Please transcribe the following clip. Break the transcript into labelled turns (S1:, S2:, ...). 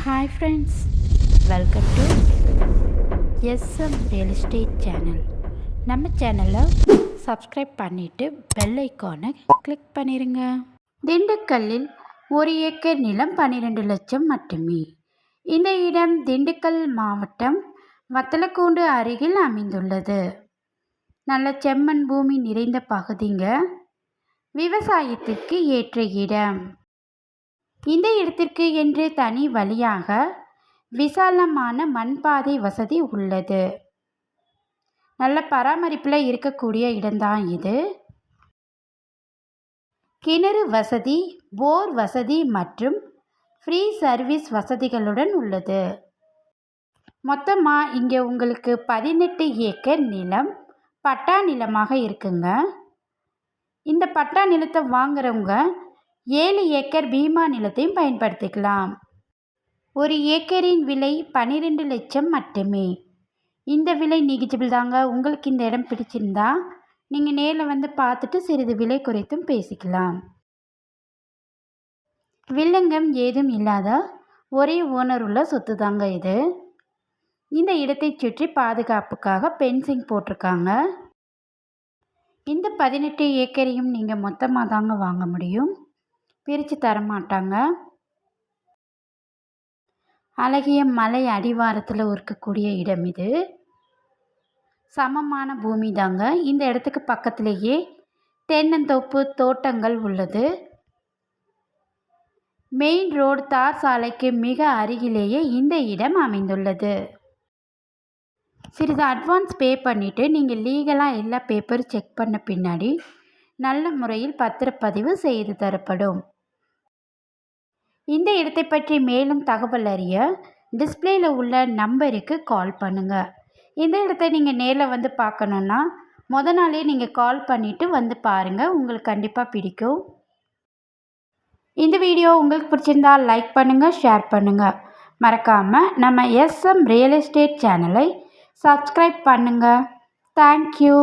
S1: Hi friends, welcome to SM real estate channel. நம்ம சேனலை subscribe பண்ணிவிட்டு பெல் ஐக்கானை கிளிக் பண்ணிடுங்க. திண்டுக்கல்லில் 1 ஏக்கர் நிலம் 12 லட்சம் மட்டுமே. இந்த இடம் திண்டுக்கல் மாவட்டம் வத்தலக்குண்டு அருகில் அமைந்துள்ளது. நல்ல செம்மண் பூமி நிறைந்த பகுதிங்க. விவசாயத்திற்கு ஏற்ற இடம். இந்த இடத்திற்கு என்று தனி வழியாக விசாலமான மண்பாதை வசதி உள்ளது. நல்ல பராமரிப்பில் இருக்கக்கூடிய இடம்தான் இது. கிணறு வசதி, போர் வசதி மற்றும் ஃப்ரீ சர்வீஸ் வசதிகளுடன் உள்ளது. மொத்தமாக இங்கே உங்களுக்கு 18 ஏக்கர் நிலம் பட்டா நிலமாக இருக்குங்க. இந்த பட்டா நிலத்தை வாங்குறவங்க 7 ஏக்கர் பீமா நிலத்தையும் பயன்படுத்திக்கலாம். 1 ஏக்கரின் விலை 12 லட்சம் மட்டுமே. இந்த விலை நெகிஜிபிள் தாங்க. உங்களுக்கு இந்த இடம் பிடிச்சிருந்தா நீங்கள் நேரில் வந்து பார்த்துட்டு சிறிது விலை குறைத்தும் பேசிக்கலாம். வில்லங்கம் ஏதும் இல்லாத ஒரே ஓனர் உள்ள சொத்து தாங்க இது. இந்த இடத்தை சுற்றி பாதுகாப்புக்காக பென்சிங் போட்டிருக்காங்க. இந்த 18 ஏக்கரையும் நீங்கள் மொத்தமாக தாங்க வாங்க முடியும், பிரித்து தரமாட்டாங்க. அழகிய மலை அடிவாரத்தில் இருக்கக்கூடிய இடம் இது. சமமான பூமி தாங்க. இந்த இடத்துக்கு பக்கத்திலேயே தென்னந்தோப்பு தோட்டங்கள் உள்ளது. மெயின் ரோடு தார் சாலைக்கு மிக அருகிலேயே இந்த இடம் அமைந்துள்ளது. சிறிது அட்வான்ஸ் பே பண்ணிவிட்டு நீங்கள் லீகலாக எல்லா பேப்பர் செக் பண்ண பின்னாடி நல்ல முறையில் பத்திரப்பதிவு செய்து தரப்படும். இந்த இடத்தை பற்றி மேலும் தகவல் அறிய டிஸ்பிளேயில் உள்ள நம்பருக்கு கால் பண்ணுங்கள். இந்த இடத்தை நீங்கள் நேரில் வந்து பார்க்கணுன்னா நாளே நீங்கள் கால் பண்ணிவிட்டு வந்து பாருங்கள், உங்களுக்கு கண்டிப்பாக பிடிக்கும். இந்த வீடியோ உங்களுக்கு பிடிச்சிருந்தால் லைக் பண்ணுங்கள், ஷேர் பண்ணுங்கள். மறக்காமல் நம்ம எஸ்எம் ரியல் எஸ்டேட் சேனலை சப்ஸ்கிரைப் பண்ணுங்கள். தேங்க்யூ.